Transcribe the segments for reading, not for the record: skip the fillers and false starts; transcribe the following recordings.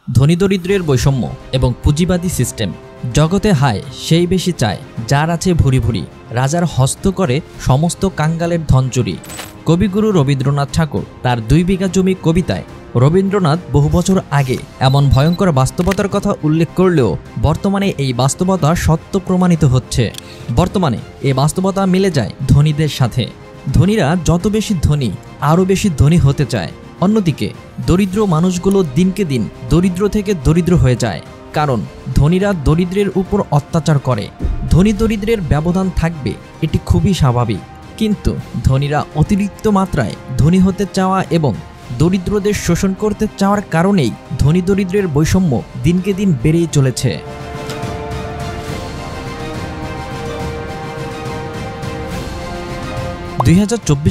ধনী দরিদ্রের বৈষম্য এবং পুঁজিবাদী সিস্টেম। জগতে হায় সেই বেশি চায়, যার আছে ভুরি ভুরি, রাজার হস্ত করে সমস্ত কাঙ্গালের ধন চুরি। কবিগুরু রবীন্দ্রনাথ ঠাকুর তার 2 বিঘা জমি কবিতায় রবীন্দ্রনাথ বহু বছর আগে এমন ভয়ঙ্কর বাস্তবতার কথা উল্লেখ করলেও বর্তমানে এই বাস্তবতা সত্য প্রমাণিত হচ্ছে। বর্তমানে এই বাস্তবতা মিলে যায় ধনীদের সাথে। ধনীরা যত বেশি ধনী আরও বেশি ধনী হতে চায়। অন্যদিকে দরিদ্র মানুষগুলো দিনকে দিন দরিদ্র থেকে দরিদ্র হয়ে যায়, কারণ ধনীরা দরিদ্রের উপর অত্যাচার করে। ধনী দরিদ্রের ব্যবধান থাকবে, এটি খুবই স্বাভাবিক। কিন্তু ধনীরা অতিরিক্ত মাত্রায় ধনী হতে চাওয়া এবং দরিদ্রদের শোষণ করতে চাওয়ার কারণেই ধনী দরিদ্রের বৈষম্য দিনকে দিন বেড়েই চলেছে।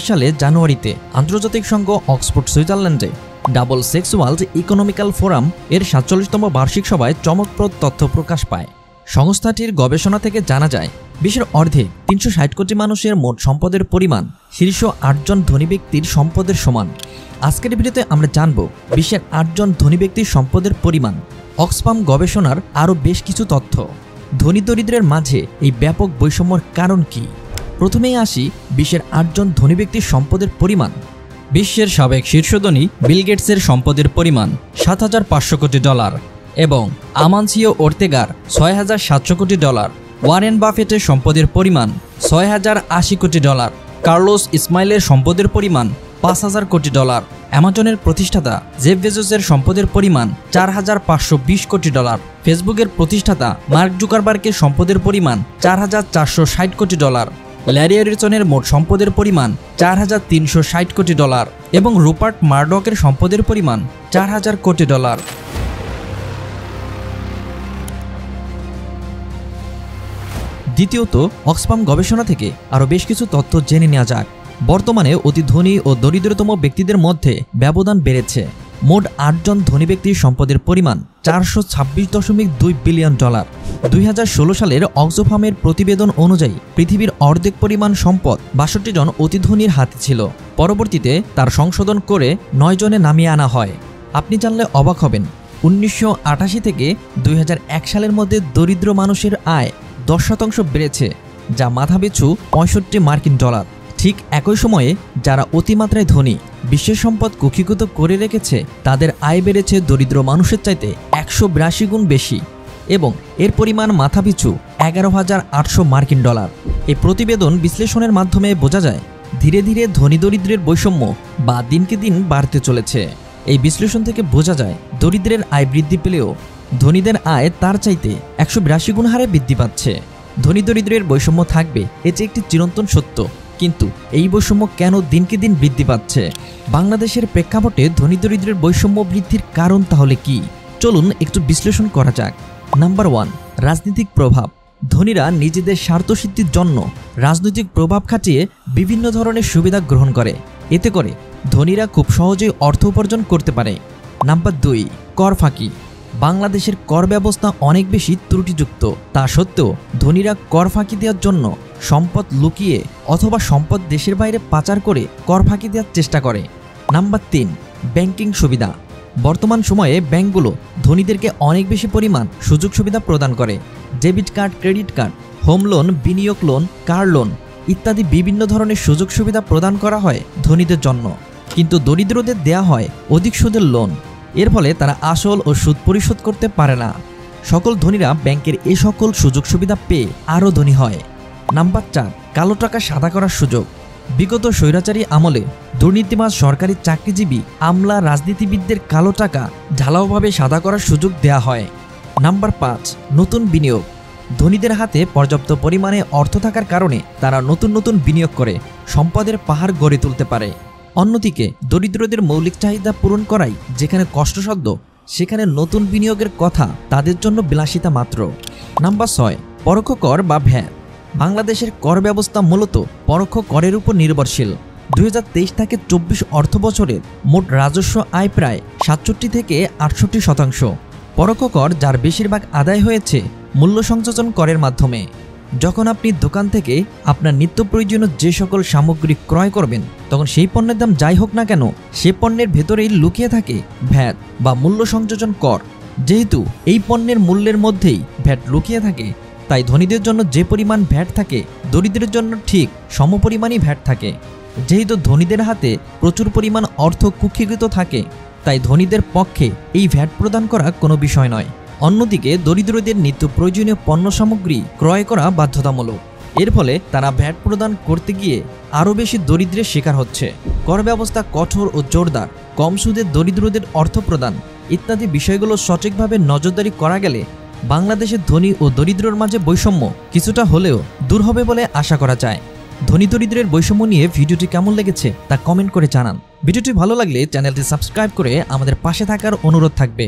সালে জানুয়ারিতে আন্তর্জাতিক সংঘ অক্সফোর্ড সুইজারল্যান্ডে double sex world economical forum এর 47তম বার্ষিক সভায় চমকপ্রদ তথ্য প্রকাশ পায়। সংস্থাটির গবেষণা থেকে জানা যায়, বিশ্বের অর্ধেক 360 কোটি মানুষের মোট সম্পদের পরিমাণ শীর্ষ 8 জন ধনী ব্যক্তির সম্পদের সমান। আজকের ভিডিওতে আমরা জানব বিশ্বের 8 জন ধনী ব্যক্তির সম্পদের পরিমাণ, অক্সফাম গবেষণার আরও বেশ কিছু তথ্য, ধনী দরিদ্রের মাঝে এই ব্যাপক বৈষম্যের কারণ কি। প্রথমেই আসি বিশ্বের 8 জন ধনী ব্যক্তির সম্পদের পরিমাণ। বিশ্বের সাবেক শীর্ষ ধনী বিল গেটসের সম্পদের পরিমাণ $7,500 কোটি এবং আমানসিও ওর্তেগার $6,700 কোটি। ওয়ারেন বাফেটের সম্পদের পরিমাণ $6,080 কোটি। কার্লোস ইসমাইলের সম্পদের পরিমাণ $5,000 কোটি। অ্যামাজনের প্রতিষ্ঠাতা জেফ বেজোসের সম্পদের পরিমাণ $4,520 কোটি। ফেসবুকের প্রতিষ্ঠাতা মার্ক জুকারবার্গের সম্পদের পরিমাণ $4,460 কোটি। ল্যারি এরিসনের মোট সম্পদের পরিমাণ $4,360 কোটি এবং রুপার্ট মার্ডকের সম্পদের পরিমাণ $4,000 কোটি। দ্বিতীয়ত, অক্সফাম গবেষণা থেকে আরও বেশ কিছু তথ্য জেনে নেওয়া যাক। বর্তমানে অতি ধনী ও দরিদ্রতম ব্যক্তিদের মধ্যে ব্যবধান বেড়েছে। মোট 8 জন ধনী ব্যক্তির সম্পদের পরিমাণ $426.2 বিলিয়ন। 2016 সালের অক্সফামের প্রতিবেদন অনুযায়ী পৃথিবীর অর্ধেক পরিমাণ সম্পদ 62 জন অতি ধনীর হাতে ছিল। পরবর্তীতে তার সংশোধন করে 9 জনে নামিয়ে আনা হয়। আপনি জানলে অবাক হবেন, 1988 থেকে 2001 সালের মধ্যে দরিদ্র মানুষের আয় 10% বেড়েছে, যা মাথাপিছু $65 ঠিক একই সময়ে যারা অতিমাত্রায় ধনী বিশ্বের সম্পদ কুক্ষিগত করে রেখেছে, তাদের আয় বেড়েছে দরিদ্র মানুষের চাইতে 182 গুণ বেশি এবং এর পরিমাণ মাথাপিছু $11,800। এই প্রতিবেদন বিশ্লেষণের মাধ্যমে বোঝা যায় ধীরে ধীরে ধনী দরিদ্রের বৈষম্য বা দিনকে দিন বাড়তে চলেছে। এই বিশ্লেষণ থেকে বোঝা যায় দরিদ্রের আয় বৃদ্ধি পেলেও ধনীদের আয় তার চাইতে 182 গুণ হারে বৃদ্ধি পাচ্ছে। ধনী দরিদ্রের বৈষম্য থাকবে, এটি একটি চিরন্তন সত্য। কিন্তু এই বৈষম্য কেন দিনকে দিন বৃদ্ধি পাচ্ছে? বাংলাদেশের প্রেক্ষাপটে ধনী দরিদ্রের বৈষম্য বৃদ্ধির কারণ তাহলে কি? চলুন একটু বিশ্লেষণ করা যাক। নাম্বার 1, রাজনৈতিক প্রভাব। ধনীরা নিজেদের স্বার্থসিদ্ধির জন্য রাজনৈতিক প্রভাব খাটিয়ে বিভিন্ন ধরনের সুবিধা গ্রহণ করে। এতে করে ধনীরা খুব সহজেই অর্থ উপার্জন করতে পারে। নাম্বার 2, কর ফাঁকি। বাংলাদেশের কর ব্যবস্থা অনেক বেশি ত্রুটিযুক্ত। তা সত্ত্বেও ধনীরা কর ফাঁকি দেওয়ার জন্য সম্পদ লুকিয়ে অথবা সম্পদ দেশের বাইরে পাচার করে কর ফাঁকি দেওয়ার চেষ্টা করে। নাম্বার 3, ব্যাংকিং সুবিধা। বর্তমান সময়ে ব্যাংকগুলো ধনীদেরকে অনেক বেশি পরিমাণ সুযোগ সুবিধা প্রদান করে। Debit card, credit card, home loan, বিনিয়োগ লোন, কার লোন ইত্যাদি বিভিন্ন ধরনের সুযোগ সুবিধা প্রদান করা হয় ধনীদের জন্য, কিন্তু দরিদ্রদের দেয়া হয় অধিক সুদের লোন। এর ফলে তারা আসল ও সুদ পরিশোধ করতে পারে না। সকল ধনীরা ব্যাংকের এই সকল সুযোগ সুবিধা পেয়ে আরও ধনী হয়। নাম্বার 4, কালো টাকা সাদা করার সুযোগ। বিগত স্বৈরাচারী আমলে দুর্নীতিবাজ সরকারি চাকরিজীবী, আমলা, রাজনীতিবিদদের কালো টাকা ঢালাওভাবে সাদা করার সুযোগ দেয়া হয়। নাম্বার 5, নতুন বিনিয়োগ। ধনীদের হাতে পর্যাপ্ত পরিমাণে অর্থ থাকার কারণে তারা নতুন নতুন বিনিয়োগ করে সম্পদের পাহাড় গড়ে তুলতে পারে। অন্যদিকে দরিদ্রদের মৌলিক চাহিদা পূরণ করাই যেখানে কষ্টসাধ্য, সেখানে নতুন বিনিয়োগের কথা তাদের জন্য বিলাসিতা মাত্র। নাম্বার 6, পরোক্ষ কর বা ভ্যাট। বাংলাদেশের কর ব্যবস্থা মূলত পরোক্ষ করের উপর নির্ভরশীল। 2023 থেকে 24 অর্থ বছরের মোট রাজস্ব আয় প্রায় 67 থেকে 68%। পরোক্ষ কর যার বেশিরভাগ আদায় হয়েছে মূল্য সংযোজন করের মাধ্যমে। যখন আপনি দোকান থেকে আপনার নিত্য প্রয়োজনীয় যে সকল সামগ্রী ক্রয় করবেন, তখন সেই পণ্যের দাম যাই হোক না কেন, সে পণ্যের ভেতরেই লুকিয়ে থাকে ভ্যাট বা মূল্য সংযোজন কর। যেহেতু এই পণ্যের মূল্যের মধ্যেই ভ্যাট লুকিয়ে থাকে, তাই ধনীদের জন্য যে পরিমাণ ভ্যাট থাকে দরিদ্রের জন্য ঠিক সমপরিমাণই ভ্যাট থাকে। যেহেতু ধনীদের হাতে প্রচুর পরিমাণ অর্থ কুক্ষিগত থাকে, তাই ধনীদের পক্ষে এই ভ্যাট প্রদান করা কোনো বিষয় নয়। অন্যদিকে দরিদ্রদের নিত্য প্রয়োজনীয় পণ্য সামগ্রী ক্রয় করা বাধ্যতামূলক। এর ফলে তারা ভ্যাট প্রদান করতে গিয়ে আরও বেশি দরিদ্রের শিকার হচ্ছে। কর ব্যবস্থা কঠোর ও জোরদার, কম সুদে দরিদ্রদের অর্থ প্রদান ইত্যাদি বিষয়গুলো সঠিকভাবে নজরদারি করা গেলে বাংলাদেশের ধনী ও দরিদ্রর মাঝে বৈষম্য কিছুটা হলেও দূর হবে বলে আশা করা যায়। ধনী দরিদ্রের বৈষম্য নিয়ে ভিডিওটি কেমন লেগেছে তা কমেন্ট করে জানান। ভিডিওটি ভালো লাগলে চ্যানেলটি সাবস্ক্রাইব করে আমাদের পাশে থাকার অনুরোধ থাকবে।